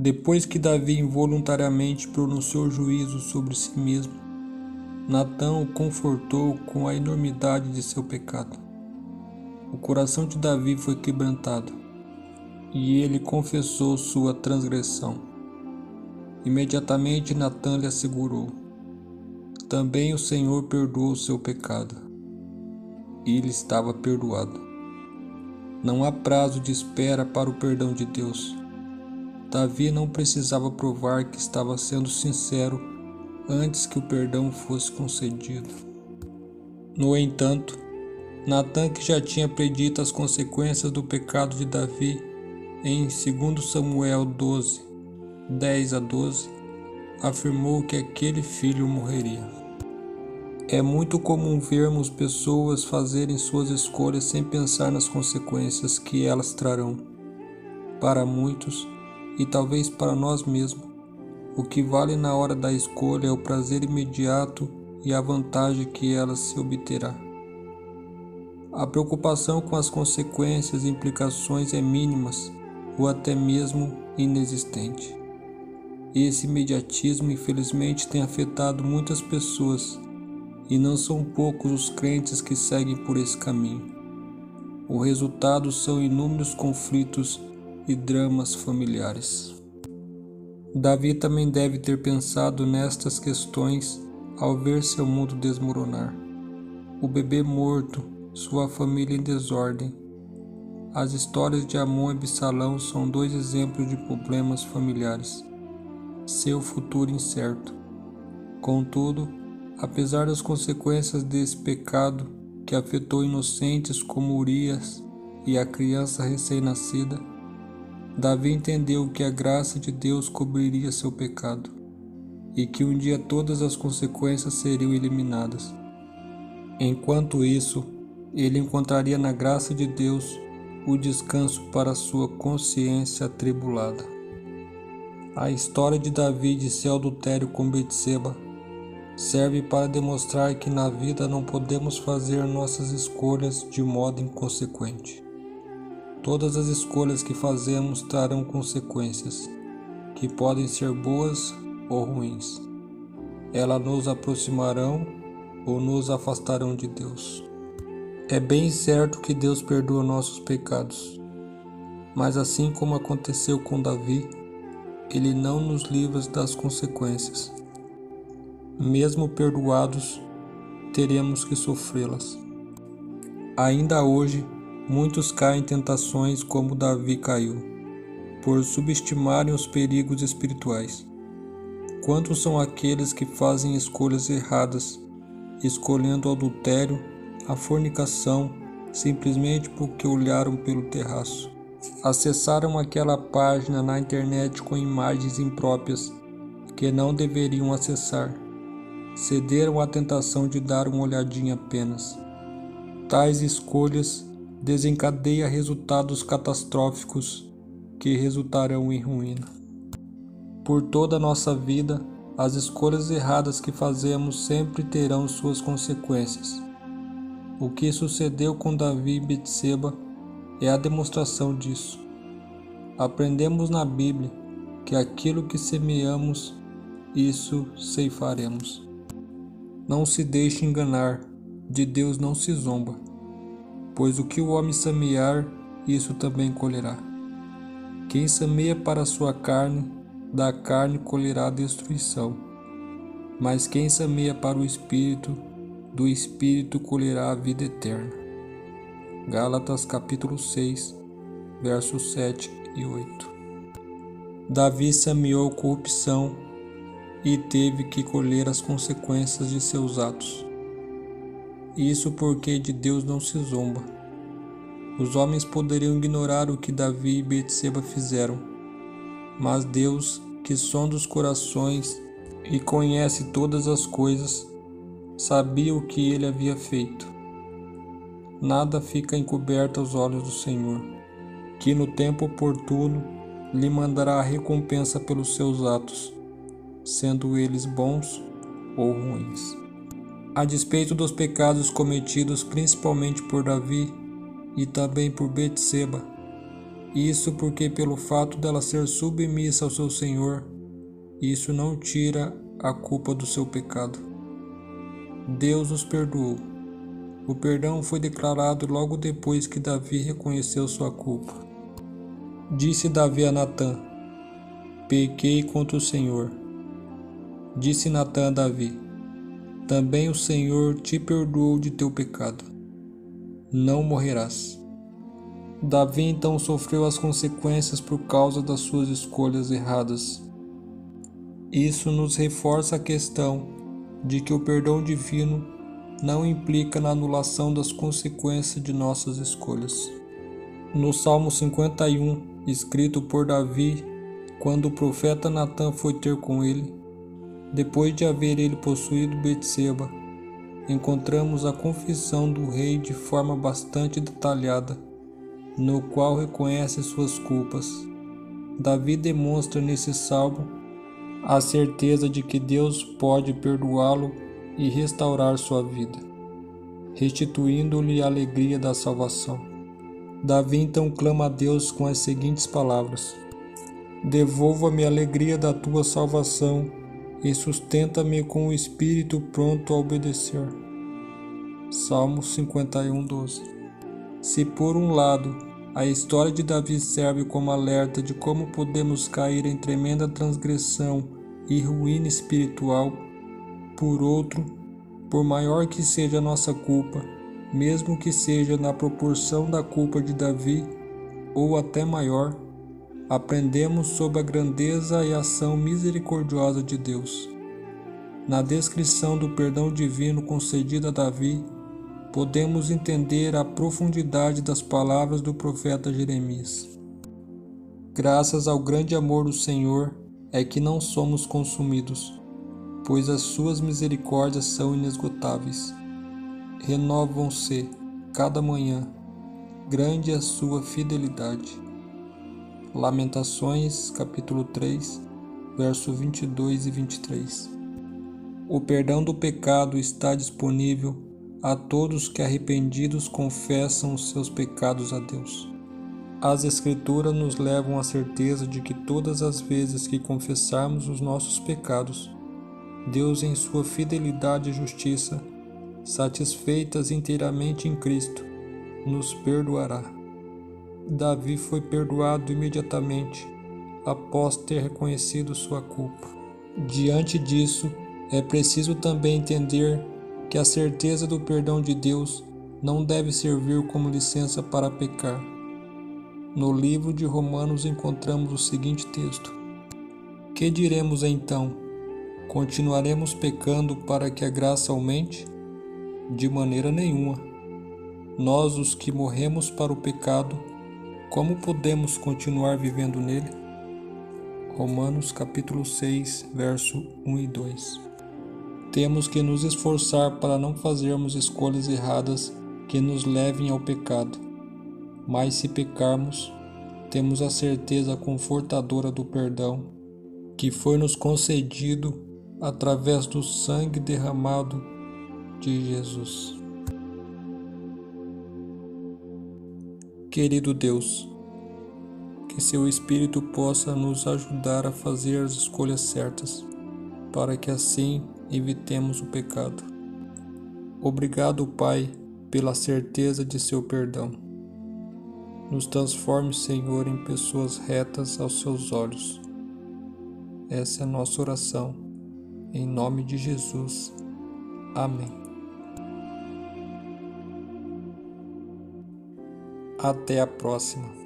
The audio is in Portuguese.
Depois que Davi involuntariamente pronunciou juízo sobre si mesmo, Natã o confortou com a enormidade de seu pecado. O coração de Davi foi quebrantado, e ele confessou sua transgressão. Imediatamente Natã lhe assegurou: também o Senhor perdoou seu pecado. E ele estava perdoado. Não há prazo de espera para o perdão de Deus. Davi não precisava provar que estava sendo sincero antes que o perdão fosse concedido. No entanto, Natã, que já tinha predito as consequências do pecado de Davi em 2 Samuel 12, 10-12, afirmou que aquele filho morreria. É muito comum vermos pessoas fazerem suas escolhas sem pensar nas consequências que elas trarão. Para muitos, e talvez para nós mesmos, o que vale na hora da escolha é o prazer imediato e a vantagem que ela se obterá. A preocupação com as consequências e implicações é mínimas ou até mesmo inexistente. Esse imediatismo, infelizmente, tem afetado muitas pessoas, e não são poucos os crentes que seguem por esse caminho. O resultado são inúmeros conflitos e dramas familiares. Davi também deve ter pensado nestas questões ao ver seu mundo desmoronar. O bebê morto, sua família em desordem. As histórias de Amon e Absalão são dois exemplos de problemas familiares. Seu futuro incerto. Contudo, apesar das consequências desse pecado que afetou inocentes como Urias e a criança recém-nascida, Davi entendeu que a graça de Deus cobriria seu pecado e que um dia todas as consequências seriam eliminadas. Enquanto isso, ele encontraria na graça de Deus o descanso para sua consciência atribulada. A história de Davi de seu adultério com Betseba serve para demonstrar que na vida não podemos fazer nossas escolhas de modo inconsequente. Todas as escolhas que fazemos trarão consequências, que podem ser boas ou ruins. Elas nos aproximarão ou nos afastarão de Deus. É bem certo que Deus perdoa nossos pecados, mas assim como aconteceu com Davi, Ele não nos livra das consequências. Mesmo perdoados, teremos que sofrê-las. Ainda hoje, muitos caem em tentações como Davi caiu, por subestimarem os perigos espirituais. Quantos são aqueles que fazem escolhas erradas, escolhendo o adultério, a fornicação, simplesmente porque olharam pelo terraço? Acessaram aquela página na internet com imagens impróprias que não deveriam acessar. Cederam à tentação de dar uma olhadinha apenas. Tais escolhas desencadeiam resultados catastróficos que resultarão em ruína. Por toda a nossa vida, as escolhas erradas que fazemos sempre terão suas consequências. O que sucedeu com Davi e Betseba é a demonstração disso. Aprendemos na Bíblia que aquilo que semeamos, isso ceifaremos. Não se deixe enganar, de Deus não se zomba, pois o que o homem semear, isso também colherá. Quem semeia para a sua carne, da carne colherá destruição, mas quem semeia para o Espírito, do Espírito colherá a vida eterna. Gálatas capítulo 6, versos 7 e 8. Davi semeou corrupção e teve que colher as consequências de seus atos. Isso porque de Deus não se zomba. Os homens poderiam ignorar o que Davi e Betseba fizeram, mas Deus, que sonda os corações e conhece todas as coisas, sabia o que ele havia feito. Nada fica encoberto aos olhos do Senhor, que no tempo oportuno lhe mandará a recompensa pelos seus atos, sendo eles bons ou ruins. A despeito dos pecados cometidos principalmente por Davi e também por Betseba, Isso porque, pelo fato dela ser submissa ao seu Senhor, isso não tira a culpa do seu pecado. Deus os perdoou. O perdão foi declarado logo depois que Davi reconheceu sua culpa. Disse Davi a Natã: pequei contra o Senhor. Disse Natã a Davi: também o Senhor te perdoou de teu pecado. Não morrerás. Davi então sofreu as consequências por causa das suas escolhas erradas. Isso nos reforça a questão de que o perdão divino não implica na anulação das consequências de nossas escolhas. No Salmo 51, escrito por Davi, quando o profeta Natã foi ter com ele, depois de haver ele possuído Betseba, encontramos a confissão do rei de forma bastante detalhada, no qual reconhece suas culpas. Davi demonstra nesse salmo a certeza de que Deus pode perdoá-lo e restaurar sua vida, restituindo-lhe a alegria da salvação. Davi então clama a Deus com as seguintes palavras: devolva-me a alegria da tua salvação e sustenta-me com o espírito pronto a obedecer. Salmo 51:12. Se por um lado a história de Davi serve como alerta de como podemos cair em tremenda transgressão e ruína espiritual, por outro, por maior que seja a nossa culpa, mesmo que seja na proporção da culpa de Davi, ou até maior, aprendemos sobre a grandeza e ação misericordiosa de Deus. Na descrição do perdão divino concedido a Davi, podemos entender a profundidade das palavras do profeta Jeremias. Graças ao grande amor do Senhor é que não somos consumidos, pois as suas misericórdias são inesgotáveis. Renovam-se cada manhã, grande é a sua fidelidade. Lamentações, capítulo 3, versos 22 e 23. O perdão do pecado está disponível a todos que arrependidos confessam os seus pecados a Deus. As Escrituras nos levam à certeza de que todas as vezes que confessarmos os nossos pecados, Deus, em sua fidelidade e justiça, satisfeitas inteiramente em Cristo, nos perdoará. Davi foi perdoado imediatamente após ter reconhecido sua culpa. Diante disso, é preciso também entender que a certeza do perdão de Deus não deve servir como licença para pecar. No livro de Romanos encontramos o seguinte texto: que diremos então? Continuaremos pecando para que a graça aumente? De maneira nenhuma. Nós, os que morremos para o pecado, como podemos continuar vivendo nele? Romanos capítulo 6, verso 1 e 2. Temos que nos esforçar para não fazermos escolhas erradas que nos levem ao pecado. Mas se pecarmos, temos a certeza confortadora do perdão, que foi nos concedido através do sangue derramado de Jesus. Querido Deus, que seu Espírito possa nos ajudar a fazer as escolhas certas, para que assim evitemos o pecado. Obrigado, Pai, pela certeza de seu perdão. Nos transforme, Senhor, em pessoas retas aos seus olhos. Essa é a nossa oração. Em nome de Jesus. Amém. Até a próxima.